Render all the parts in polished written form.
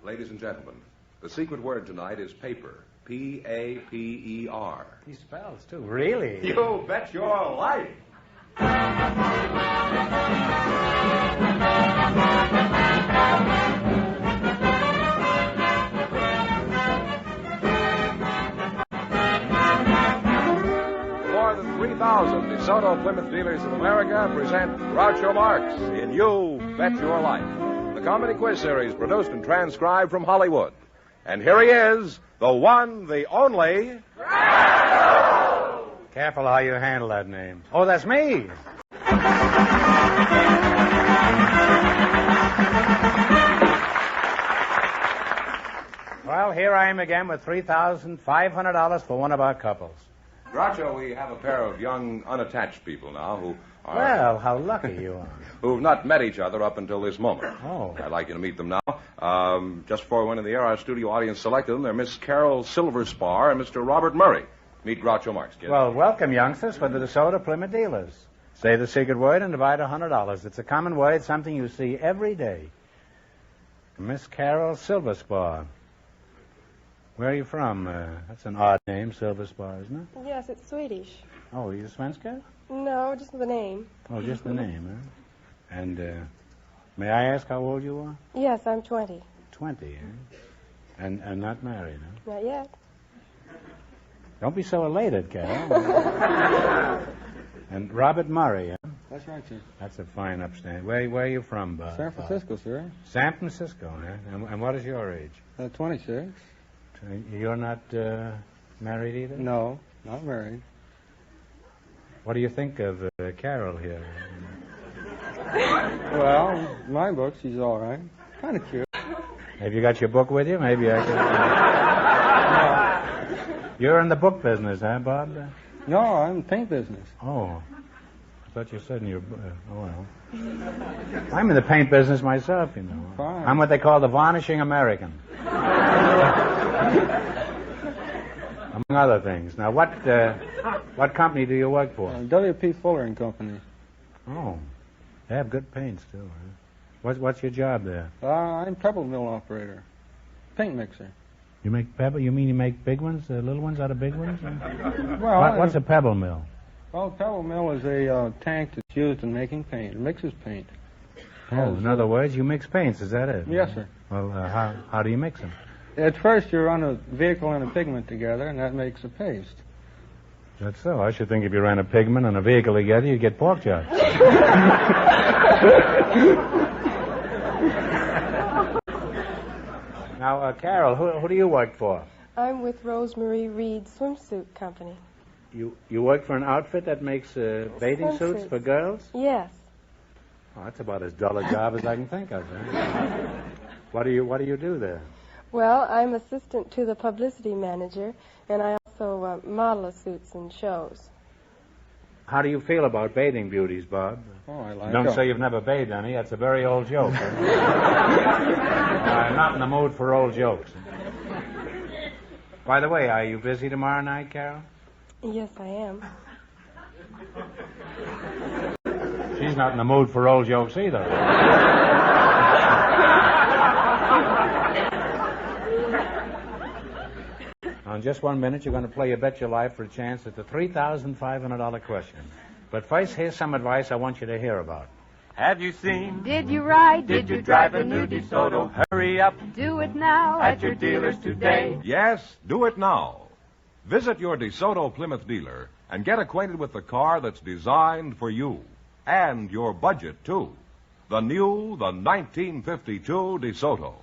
Ladies and gentlemen, the secret word tonight is paper. P-A-P-E-R. He spells, too. Really? You bet your life. More than 3,000 DeSoto Plymouth dealers in America present Groucho Marx in You Bet Your Life, the comedy quiz series produced and transcribed from Hollywood. And here he is, the one, the only... Groucho! Careful how you handle that name. Oh, that's me! Well, here I am again with $3,500 for one of our couples. Groucho, we have a pair of young, unattached people now who are... Well, how lucky you are. Who've not met each other up until this moment. Oh. I'd like you to meet them now. Just before we went in the air, our studio audience selected them. They're Miss Carol Silverspar and Mr. Robert Murray. Meet Groucho Marx, kid. Well, welcome, youngsters, for the DeSoto Plymouth dealers. Say the secret word and divide $100. It's a common word, something you see every day. Miss Carol Silverspar. Where are you from? That's an odd name, Silverspar, isn't it? Yes, it's Swedish. Oh, are you svenska? No, just the name. Oh, just the name, huh? And may I ask how old you are? Yes, I'm 20. 20, eh? And not married, huh? Not yet. Don't be so elated, Carol. And Robert Murray, huh? That's right, sir. That's a fine upstand. Where are you from, Bob? San Francisco, sir. San Francisco, huh? And what is your age? 26. You're not married either? No, not married. What do you think of Carol here? Well, in my book, she's all right. Kind of cute. Have you got your book with you? Maybe I can... You're in the book business, huh, Bob? No, I'm in the paint business. Oh. I thought you said in your... oh, well. I'm in the paint business myself, you know. Fine. I'm what they call the varnishing American. Among other things. Now, what company do you work for? W.P. Fuller and Company. Oh. They have good paints, too, huh? What's your job there? I'm pebble mill operator. Paint mixer. You make pebble? You mean you make big ones, little ones out of big ones? Well, what's a pebble mill? Well, a pebble mill is a tank that's used in making paint. It mixes paint. Oh, in other words, you mix paints, is that it? Yes, sir. Well, how do you mix them? At first, you run a vehicle and a pigment together, and that makes a paste. That's so. I should think if you ran a pigment and a vehicle together, you'd get pork chops. Now, Carol, who do you work for? I'm with Rosemary Reed Swimsuit Company. You work for an outfit that makes bathing suits for girls? Yes. Oh, that's about as dull a job as I can think of. Huh? What do you do there? Well, I'm assistant to the publicity manager, and I also model suits and shows. How do you feel about bathing beauties, Bob? Oh, I like Don't them. say you've never bathed any. That's a very old joke. I'm not in the mood for old jokes. By the way, are you busy tomorrow night, Carol? Yes, I am. She's not in the mood for old jokes either. Now, in just 1 minute, you're going to play You Bet Your Life for a chance at the $3,500 question. But first, here's some advice I want you to hear about. Have you seen? Did you ride? Did you drive a new DeSoto? Hurry up Do it now at your dealers today. Yes, do it now. Visit your DeSoto Plymouth dealer and get acquainted with the car that's designed for you and your budget, too. The 1952 DeSoto.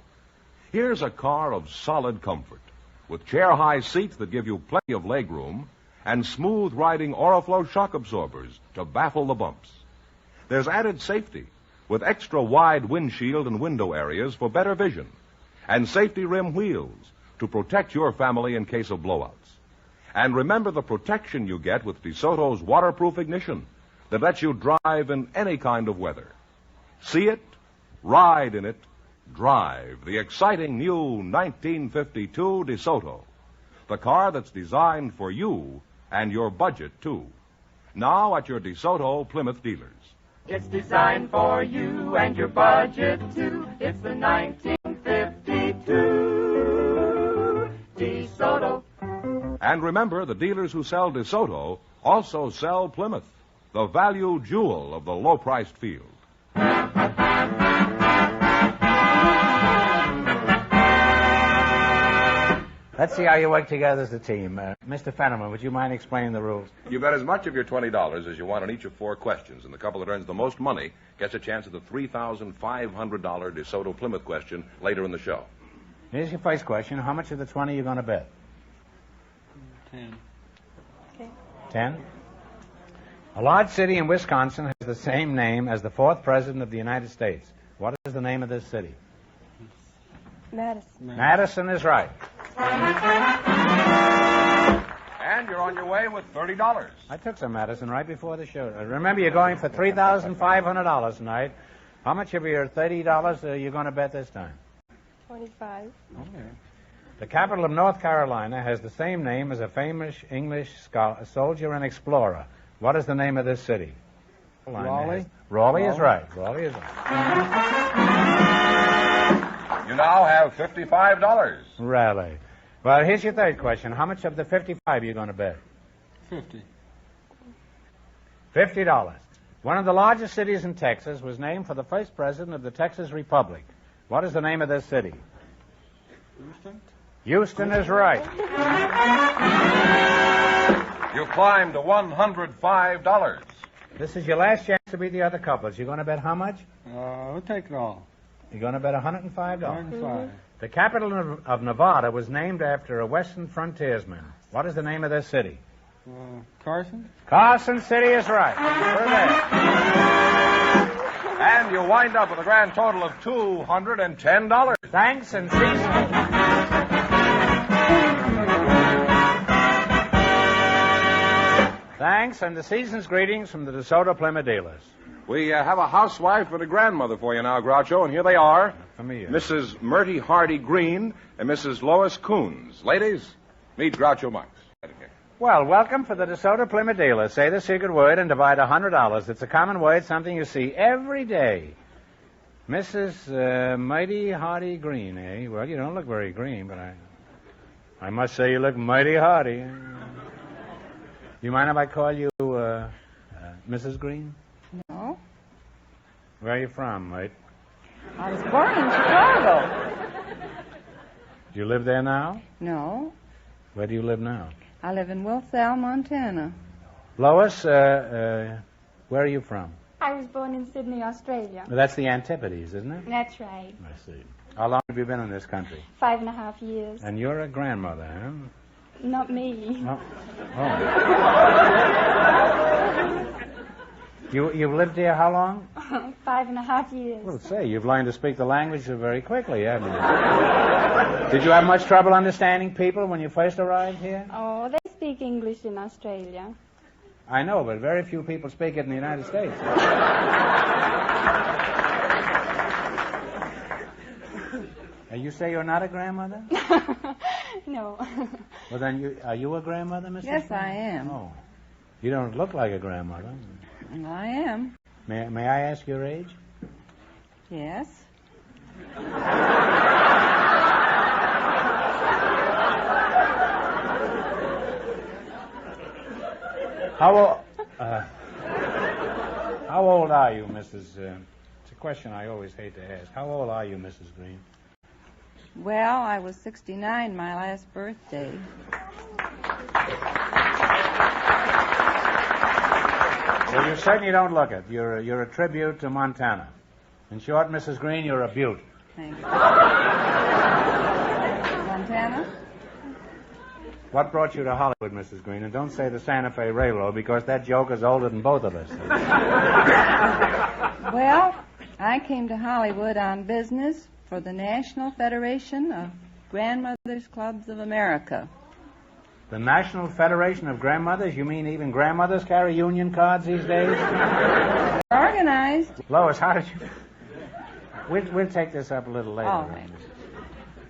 Here's a car of solid comfort with chair-high seats that give you plenty of legroom and smooth-riding Oriflow shock absorbers to baffle the bumps. There's added safety with extra wide windshield and window areas for better vision and safety rim wheels to protect your family in case of blowouts. And remember the protection you get with DeSoto's waterproof ignition that lets you drive in any kind of weather. See it, ride in it, drive the exciting new 1952 DeSoto, the car that's designed for you and your budget, too. Now at your DeSoto Plymouth dealers. It's designed for you and your budget, too. It's the 1952 And remember, the dealers who sell DeSoto also sell Plymouth, the value jewel of the low-priced field. Let's see how you work together as a team. Mr. Fenneman, would you mind explaining the rules? You bet as much of your $20 as you want on each of 4 questions, and the couple that earns the most money gets a chance at the $3,500 DeSoto Plymouth question later in the show. Here's your first question. How much of the 20 are you going to bet? 10. Okay. 10? A large city in Wisconsin has the same name as the 4th president of the United States. What is the name of this city? Madison. Madison is right. And you're on your way with $30. I took some Madison right before the show. Remember, you're going for $3,500 tonight. How much of your $30 are you going to bet this time? 25. Okay. The capital of North Carolina has the same name as a famous English soldier and explorer. What is the name of this city? Raleigh. Raleigh is right. Raleigh is right. You now have $55. Raleigh. Well, here's your third question. How much of the 55 are you going to bet? 50. $50. One of the largest cities in Texas was named for the first president of the Texas Republic. What is the name of this city? Houston. Houston is right. You climbed to $105. This is your last chance to beat the other couples. You're going to bet how much? We'll take it all. You're going to bet $105. 105. The capital of Nevada was named after a western frontiersman. What is the name of this city? Carson. Carson City is right. We're there. And you wind up with a grand total of $210. Thanks and seasons. Thanks and the season's greetings from the DeSoto Plymouth dealers. We have a housewife and a grandmother for you now, Groucho, and here they are. Familiar. Mrs. Myrtie Hardy Green and Mrs. Lois Coons. Ladies, meet Groucho Marx. Well, welcome for the DeSoto Plymouth dealers. Say the secret word and divide $100. It's a common word, something you see every day. Mrs. Mighty Hardy Green, eh? Well, you don't look very green, but I must say you look mighty hardy. You mind if I call you Mrs. Green? No. Where are you from, mate? I was born in Chicago. Do you live there now? No. Where do you live now? I live in Wilsall, Montana. Lois, where are you from? I was born in Sydney, Australia. Well, that's the Antipodes, isn't it? That's right. I see. How long have you been in this country? 5.5 years. And you're a grandmother, huh? Not me. Oh. You've lived here how long? 5.5 years. Well, say, you've learned to speak the language very quickly, haven't you? Did you have much trouble understanding people when you first arrived here? Oh, they speak English in Australia. I know, but very few people speak it in the United States. You say you're not a grandmother? No. Well, then, are you a grandmother, Mrs. Yes, I am. Oh. You don't look like a grandmother. I am. May I ask your age? Yes. How old are you, Mrs. It's a question I always hate to ask. How old are you, Mrs. Green? Well, I was 69 my last birthday. Well, you certainly don't look it. You're a tribute to Montana. In short, Mrs. Green, you're a beaut. Thank you. Montana? What brought you to Hollywood, Mrs. Green? And don't say the Santa Fe Railroad, because that joke is older than both of us. Well, I came to Hollywood on business for the National Federation of Grandmothers Clubs of America. The National Federation of Grandmothers? You mean even grandmothers carry union cards these days? Organized. Lois, how did you... We'll take this up a little later. All right.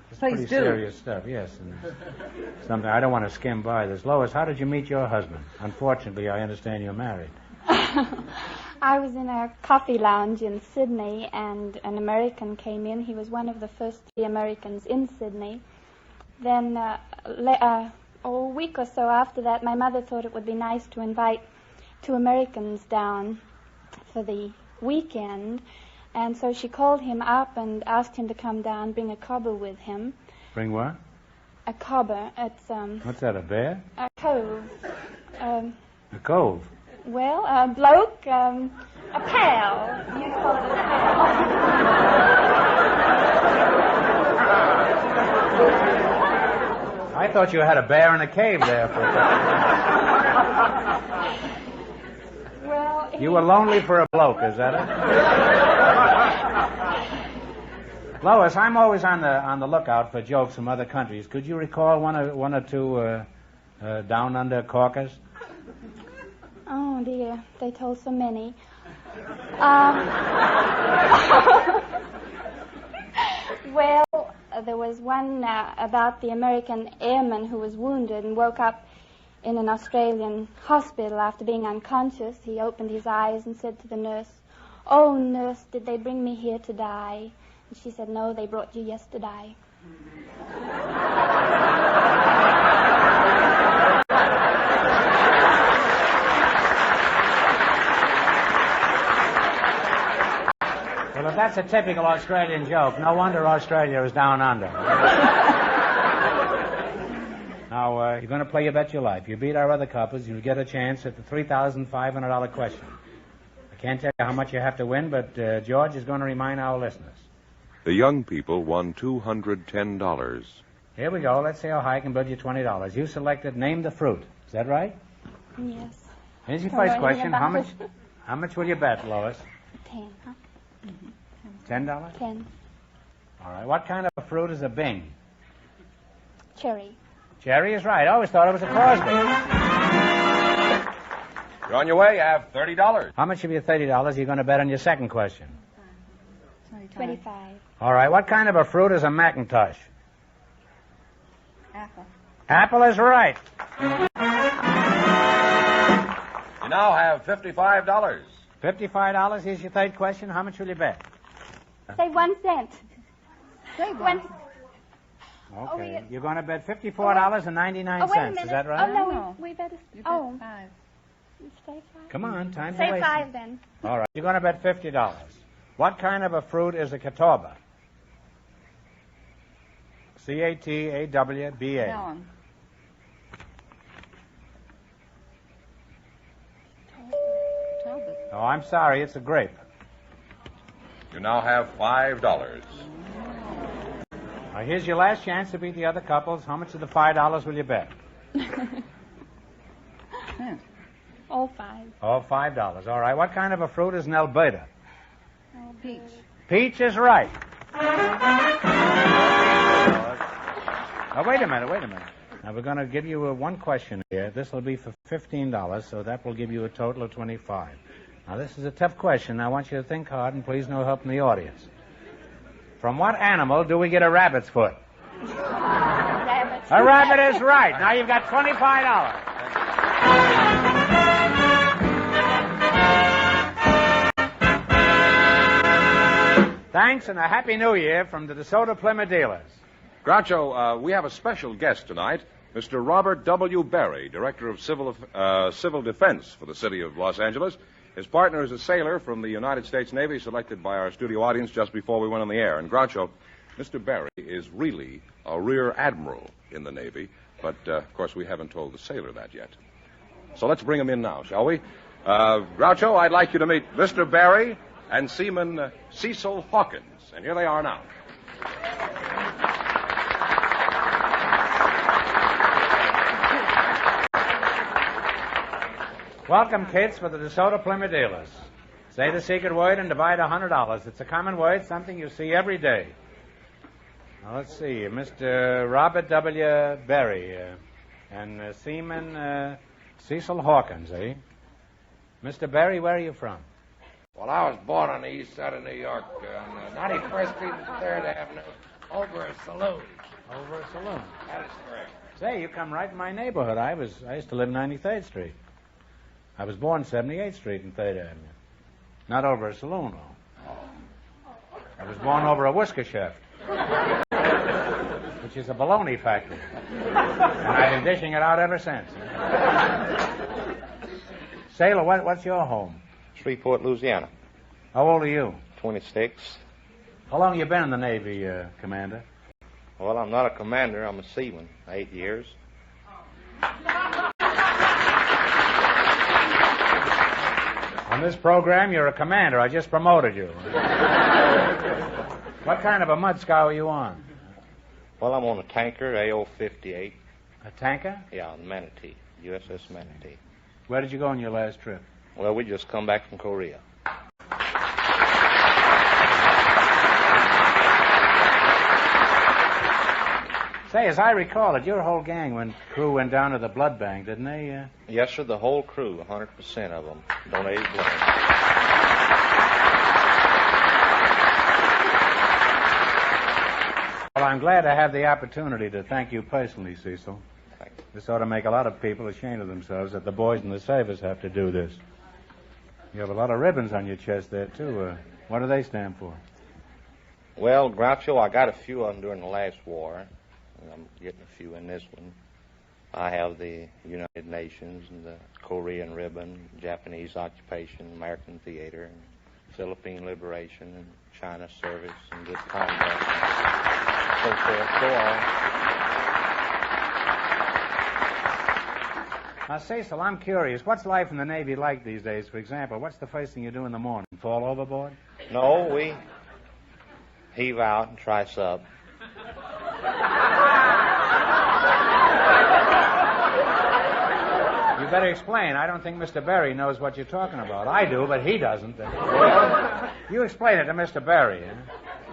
It's Please pretty do. serious stuff, yes. And something I don't want to skim by this. Lois, how did you meet your husband? Unfortunately, I understand you're married. I was in a coffee lounge in Sydney, and an American came in. He was one of the first 3 Americans in Sydney. Then a week or so after that, my mother thought it would be nice to invite 2 Americans down for the weekend, and so she called him up and asked him to come down, bring a cobber with him. Bring what? A cobber. It's What's that, a bear? a cove. A cove? Well, a bloke, a pal. You call it a pal. I thought you had a bear in a cave there for a second. Well, You were lonely for a bloke, is that it? Lois, I'm always on the lookout for jokes from other countries. Could you recall one or two down under corkers? oh dear, they told so many. Well, there was one about the American airman who was wounded and woke up in an Australian hospital after being unconscious. He opened his eyes and said to the nurse, "Oh, nurse, did they bring me here to die?" And she said, "No, they brought you yesterday." Well, if that's a typical Australian joke, no wonder Australia is down under. Now, you're going to play You Bet Your Life. You beat our other couples, you'll get a chance at the $3,500 question. I can't tell you how much you have to win, but George is going to remind our listeners. The young people won $210. Here we go. Let's see how high I can bid you $20. You selected Name the Fruit. Is that right? Yes. Here's your Don't know first anything question. How about much? How much will you bet, Lois? 10, huh? $10? 10. All right. What kind of fruit is a Bing? Cherry. Cherry is right. I always thought it was a Crosby. You're on your way. You have $30. How much of your $30 are you going to bet on your second question? 25. All right. What kind of a fruit is a Macintosh? Apple. Apple is right. You now have $55. $55. Here's your third question. How much will you bet? Say 1 cent. Say One. Okay. we- You're going to bet $54.99. Oh, wait a minute. Is that right? Oh, no, No. we better... You bet Oh, 5. say 5. Come on. Time's Say wasting. 5 then. All right. You're going to bet $50. What kind of a fruit is a catawba? C-A-T-A-W-B-A. Melon. Talbot. Oh, I'm sorry. It's a grape. You now have $5. Now, here's your last chance to beat the other couples. How much of the $5 will you bet? All 5. Oh, $5. All right. What kind of a fruit is an Alberta? Peach. Peach is right. Now, wait a minute. Now, we're going to give you one question here. This will be for $15, so that will give you a total of $25. Now, this is a tough question. I want you to think hard, and please no help from the audience. From what animal do we get a rabbit's foot? Rabbit. A rabbit is right. Now you've got $25. Thanks, and a Happy New Year from the DeSoto Plymouth dealers. Groucho, we have a special guest tonight, Mr. Robert W. Berry, Director of Civil Defense for the City of Los Angeles. His partner is a sailor from the United States Navy, selected by our studio audience just before we went on the air. And Groucho, Mr. Berry is really a rear admiral in the Navy, but, of course, we haven't told the sailor that yet. So let's bring him in now, shall we? Groucho, I'd like you to meet Mr. Berry and Seaman Cecil Hawkins. And here they are now. Welcome, kids, for the DeSoto Plymouth dealers. Say the secret word and divide $100. It's a common word, something you see every day. Now, let's see. Mr. Robert W. Berry and Seaman Cecil Hawkins, eh? Mr. Berry, where are you from? Well, I was born on the east side of New York, on 91st Street and 3rd Avenue, over a saloon. Over a saloon. That is correct. Say, you come right in my neighborhood. I used to live 93rd Street. I was born 78th Street and 3rd Avenue. Not over a saloon, though. I was born over a whisker shaft. But which is a baloney factory. And I've been dishing it out ever since. Sailor, what's your home? Shreveport, Louisiana. How old are you? 26. How long you been in the Navy, Commander? Well, I'm not a commander. I'm a seaman. 8 years. On this program, you're a commander. I just promoted you. What kind of a mud scow are you on? Well, I'm on a tanker, AO-58. A tanker? Yeah, the Manatee, USS Manatee. Where did you go on your last trip? Well, we just come back from Korea. Say, as I recall it, your whole crew went down to the blood bank, didn't they? Yes, sir, the whole crew, 100% of them, donated blood. Well, I'm glad to have the opportunity to thank you personally, Cecil. Thank you. This ought to make a lot of people ashamed of themselves that the boys in the service have to do this. You have a lot of ribbons on your chest there, too. What do they stand for? Well, Groucho, I got a few of them during the last war. I'm getting a few in this one. I have the United Nations and the Korean ribbon, Japanese occupation, American theater, and Philippine liberation, and China service, and good conduct, and so forth, so on. Now, Cecil, I'm curious. What's life in the Navy like these days? For example, what's the first thing you do in the morning? Fall overboard? No, we heave out and trice up. You better explain. I don't think Mr. Berry knows what you're talking about. I do, but he doesn't. You explain it to Mr. Berry. Eh?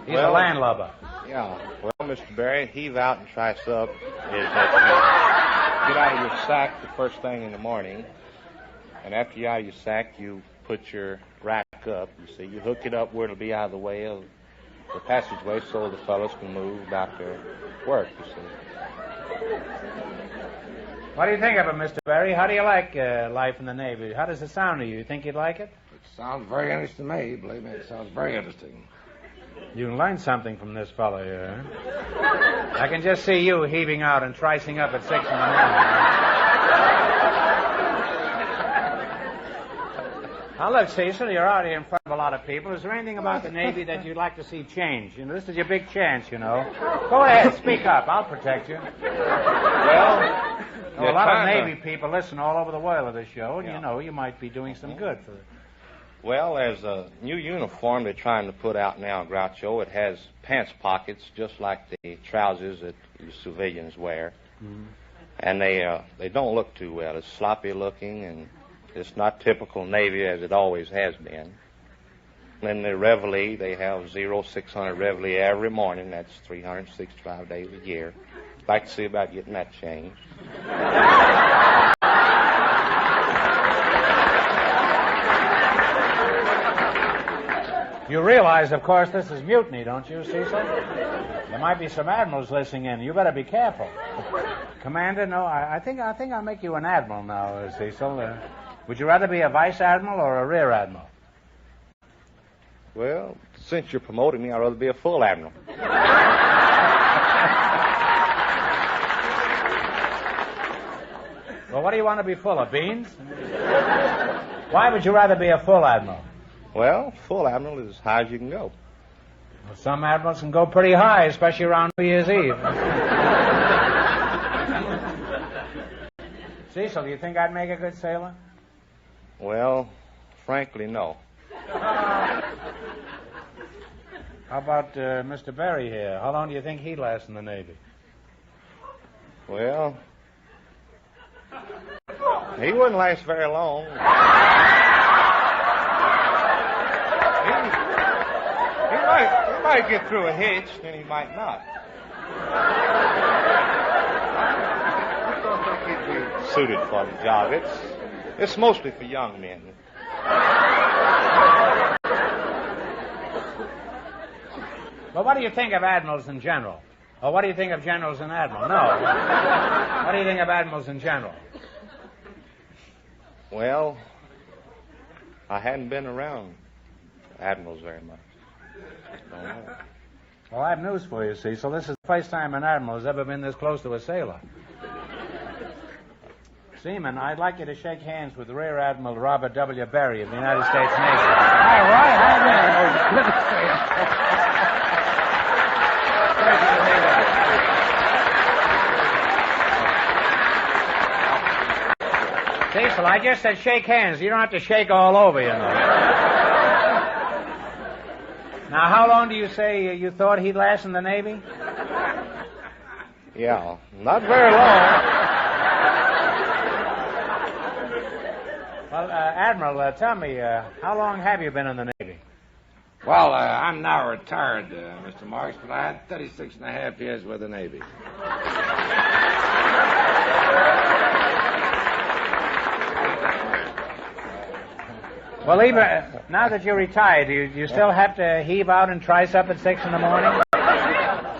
He's a landlubber. Yeah. Well, Mr. Berry, heave out and trice up is that you get out of your sack the first thing in the morning, and after you're out of your sack, you put your rack up. You see, you hook it up where it'll be out of the way of the passageway so the fellows can move about their work, you see. What do you think of it, Mr. Berry? How do you like life in the Navy? How does it sound to you? You think you'd like it? It sounds very interesting to me. Believe me, it sounds very interesting. You can learn something from this fellow here. Huh? I can just see you heaving out and tricing up at 6 in the morning. Now, look, Cecil, you're out here in front of a lot of people. Is there anything about the Navy that you'd like to see change? You know, this is your big chance, you know. Go ahead, speak up. I'll protect you. Well, a lot of Navy people listen all over the world to this show, and you know, you might be doing some good for it. Well, there's a new uniform they're trying to put out now, Groucho. It has pants pockets, just like the trousers that you civilians wear. Mm-hmm. And they don't look too well. It's sloppy looking, and it's not typical Navy as it always has been. And the Reveille, they have 0600 Reveille every morning. That's 365 days a year. I'd like to see about getting that changed. You realize, of course, this is mutiny, don't you, Cecil? There might be some admirals listening in. You better be careful. Commander, no, I think I'll make you an admiral now, Cecil. Would you rather be a vice admiral or a rear admiral? Well, since you're promoting me, I'd rather be a full admiral. Well, what do you want to be full of, beans? Why would you rather be a full admiral? Well, full admiral is as high as you can go. Well, some admirals can go pretty high, especially around New Year's Eve. Cecil, do you think I'd make a good sailor? Well, frankly, no. How about Mr. Berry here? How long do you think he'd last in the Navy? Well, he wouldn't last very long. He might get through a hitch, and he might not. I don't think he'd be suited for the job. It's mostly for young men. Well, what do you think of admirals in general? Or what do you think of generals and admirals? No. What do you think of admirals in general? Well, I hadn't been around admirals very much. Well, I have news for you, see. So this is the first time an admiral has ever been this close to a sailor. Seaman, I'd like you to shake hands with Rear Admiral Robert W. Berry of the United States Navy. All right, Cecil, I just said shake hands. You don't have to shake all over, you know. Now, how long do you say you thought he'd last in the Navy? Yeah, not very long. Well, Admiral, tell me, how long have you been in the Navy? Well, I'm now retired, Mr. Marx, but I had 36 and a half years with the Navy. Well, even now that you're retired, do you still have to heave out and trice up at 6 in the morning?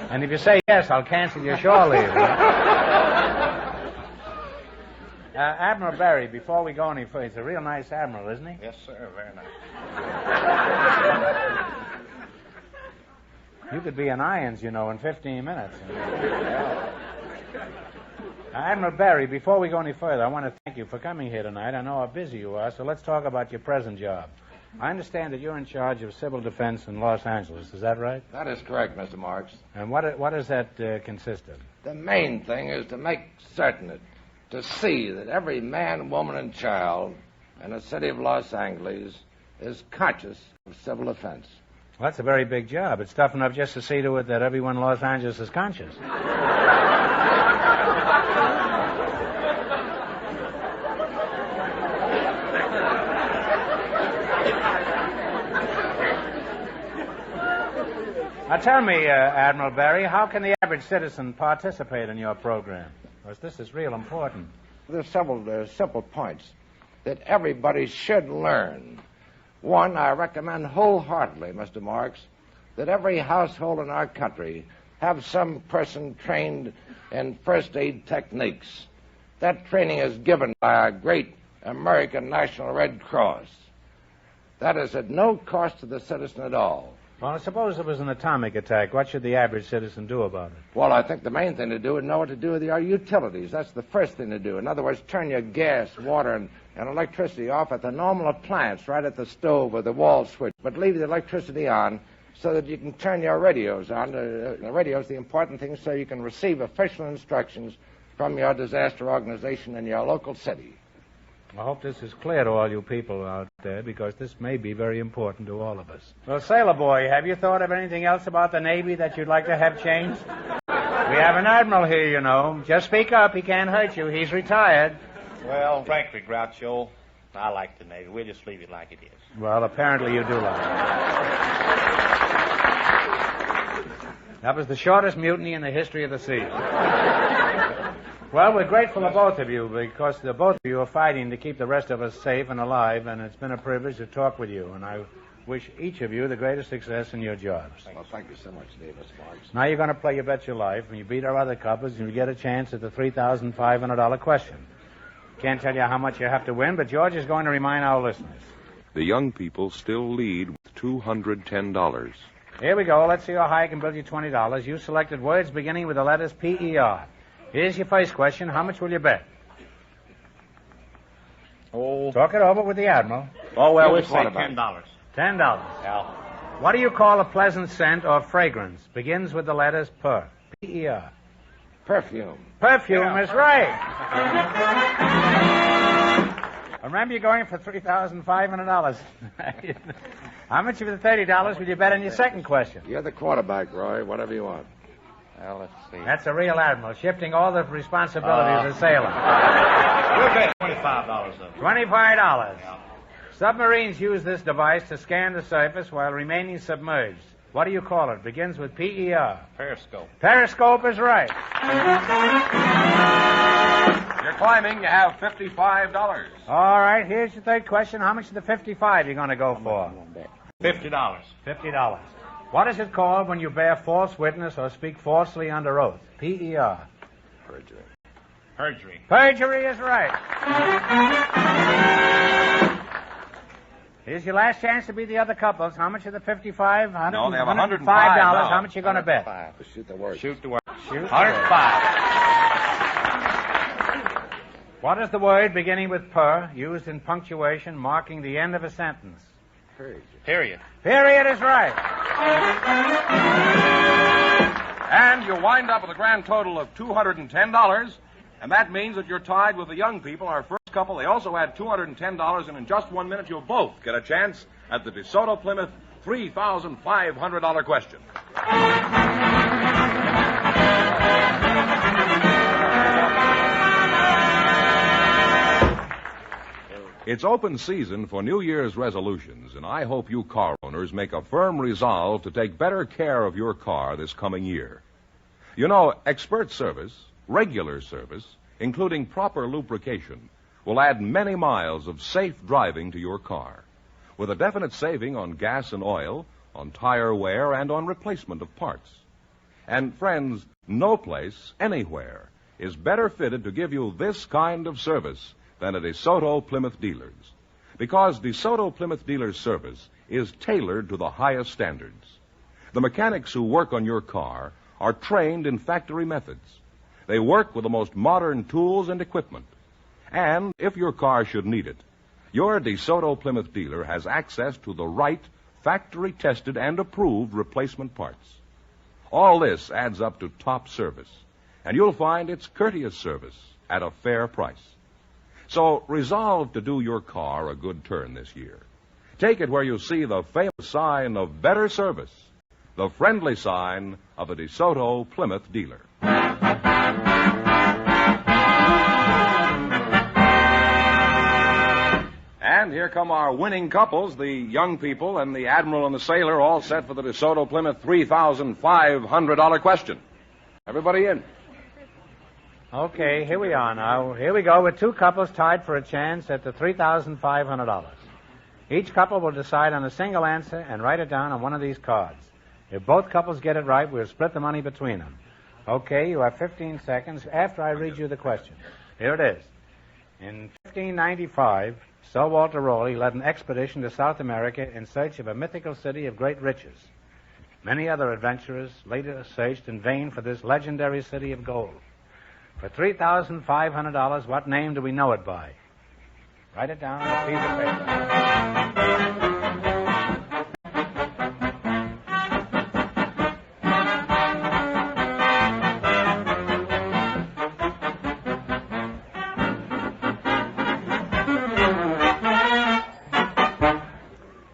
And if you say yes, I'll cancel your shore leave. Admiral Berry, before we go any further, he's a real nice admiral, isn't he? Yes, sir, very nice. You could be in irons, you know, in 15 minutes. Admiral Berry, before we go any further, I want to thank you for coming here tonight. I know how busy you are, so let's talk about your present job. I understand that you're in charge of civil defense in Los Angeles. Is that right? That is correct, Mr. Marx. And what does that consist of? The main thing is to make certain to see that every man, woman, and child in the city of Los Angeles is conscious of civil defense. Well, that's a very big job. It's tough enough just to see to it that everyone in Los Angeles is conscious. Now tell me, Admiral Berry, how can the average citizen participate in your program? Because this is real important. There's several simple points that everybody should learn. One, I recommend wholeheartedly, Mr. Marx, that every household in our country have some person trained in first aid techniques. That training is given by our great American National Red Cross. That is at no cost to the citizen at all. Well, suppose it was an atomic attack. What should the average citizen do about it? Well, I think the main thing to do is know what to do with your utilities. That's the first thing to do. In other words, turn your gas, water, and electricity off at the normal appliance, right at the stove or the wall switch. But leave the electricity on so that you can turn your radios on. The radio's the important thing, so you can receive official instructions from your disaster organization in your local city. I hope this is clear to all you people out there, because this may be very important to all of us. Well, Sailor Boy, have you thought of anything else about the Navy that you'd like to have changed? We have an admiral here, you know. Just speak up. He can't hurt you. He's retired. Well, frankly, Groucho, I like the Navy. We'll just leave it like it is. Well, apparently you do like it. That was the shortest mutiny in the history of the sea. Well, we're grateful to both of you, because the both of you are fighting to keep the rest of us safe and alive, and it's been a privilege to talk with you, and I wish each of you the greatest success in your jobs. Well, thank you so much, Davis Marx. Now you're going to play You Bet Your Life, and you beat our other couples, and you get a chance at the $3,500 question. Can't tell you how much you have to win, but George is going to remind our listeners. The young people still lead with $210. Here we go. Let's see how high I can build you $20. You selected words beginning with the letters P-E-R. Here's your first question. How much will you bet? Oh. Talk it over with the Admiral. Oh, well, we'll say $10. $10. Yeah. What do you call a pleasant scent or fragrance? Begins with the letters per. P-E-R. Perfume. Perfume is right. Remember, you're going for $3,500. How much of the $30 will you bet on your second question? You're the quarterback, Roy. Whatever you want. Well, let's see. That's a real admiral, shifting all the responsibilities of sailor. We'll bet $25 of it. $25. Submarines use this device to scan the surface while remaining submerged. What do you call it? Begins with P-E-R. Periscope. Periscope is right. You're climbing. You have $55. All right, here's your third question. How much of the 55 you going to go for? $50. $50. What is it called when you bear false witness or speak falsely under oath? P-E-R. Perjury. Perjury. Perjury is right. Here's your last chance to beat the other couples. How much are the 55? No, they have $105. $105. How much you going to bet? Shoot the word. Shoot the word. Shoot. 105. What is the word beginning with per, used in punctuation, marking the end of a sentence? Period. Period is right. And you wind up with a grand total of $210, and that means that you're tied with the young people, our first couple. They also had $210, and in just 1 minute you'll both get a chance at the DeSoto Plymouth $3,500 question. It's open season for New Year's resolutions, and I hope you car owners make a firm resolve to take better care of your car this coming year. You know, expert service, regular service, including proper lubrication, will add many miles of safe driving to your car, with a definite saving on gas and oil, on tire wear, and on replacement of parts. And friends, no place, anywhere, is better fitted to give you this kind of service than a DeSoto Plymouth dealers. Because DeSoto Plymouth dealers service is tailored to the highest standards. The mechanics who work on your car are trained in factory methods. They work with the most modern tools and equipment. And if your car should need it, your DeSoto Plymouth dealer has access to the right factory-tested and approved replacement parts. All this adds up to top service, and you'll find it's courteous service at a fair price. So resolve to do your car a good turn this year. Take it where you see the famous sign of better service, the friendly sign of a DeSoto Plymouth dealer. And here come our winning couples, the young people and the Admiral and the sailor, all set for the DeSoto Plymouth $3,500 question. Everybody in. Okay, here we are now. Here we go with two couples tied for a chance at the $3,500. Each couple will decide on a single answer and write it down on one of these cards. If both couples get it right, we'll split the money between them. Okay, you have 15 seconds after I read you the question. Here it is. In 1595, Sir Walter Raleigh led an expedition to South America in search of a mythical city of great riches. Many other adventurers later searched in vain for this legendary city of gold. For $3,500, what name do we know it by? Write it down on a piece of paper.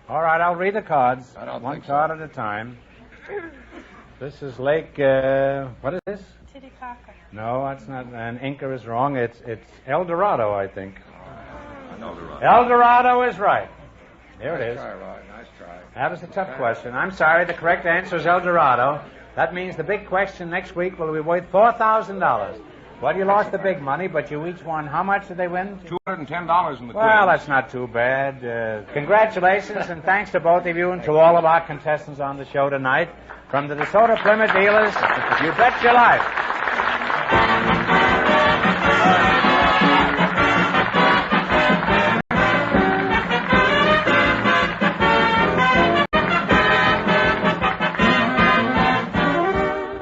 All right, I'll read the cards, one card at a time. This is Lake, what is this? Titicaca. No, that's not, and Inca is wrong. It's El Dorado, I think. I know Dorado. El Dorado is right. There it is. Nice try, Roy. Nice try. That was a tough question. I'm sorry, the correct answer is El Dorado. That means the big question next week will be worth $4,000. Well, you lost the big money, but you each won. How much did they win? $210 in the quiz. Well, that's not too bad. Congratulations, and thanks to both of you and to all of our contestants on the show tonight. From the DeSoto Plymouth dealers, you bet your life.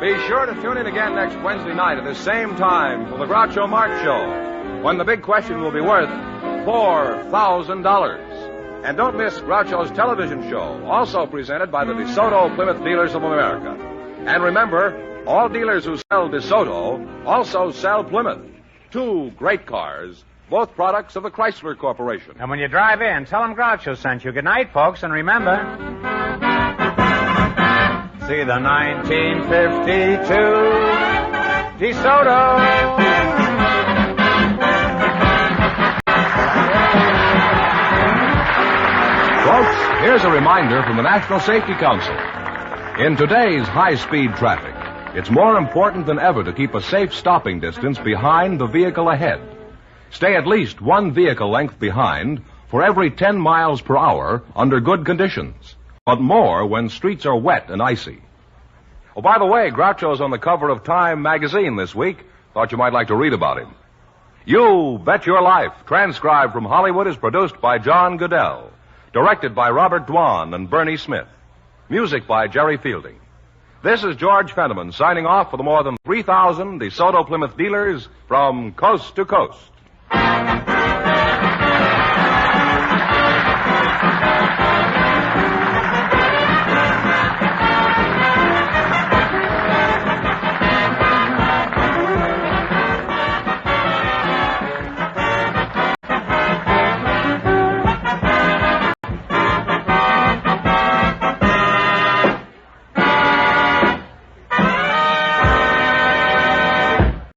Be sure to tune in again next Wednesday night at the same time for the Groucho Marx Show, when the big question will be worth $4,000. And don't miss Groucho's television show, also presented by the DeSoto Plymouth Dealers of America. And remember, all dealers who sell DeSoto also sell Plymouth. Two great cars, both products of the Chrysler Corporation. And when you drive in, tell them Groucho sent you. Good night, folks, and remember... See the 1952 DeSoto. Folks, here's a reminder from the National Safety Council. In today's high-speed traffic, it's more important than ever to keep a safe stopping distance behind the vehicle ahead. Stay at least one vehicle length behind for every 10 miles per hour under good conditions, but more when streets are wet and icy. Oh, by the way, Groucho's on the cover of Time magazine this week. Thought you might like to read about him. You Bet Your Life, transcribed from Hollywood, is produced by John Goodell. Directed by Robert Dwan and Bernie Smith. Music by Jerry Fielding. This is George Fenneman signing off for the more than 3,000 DeSoto Plymouth dealers from coast to coast.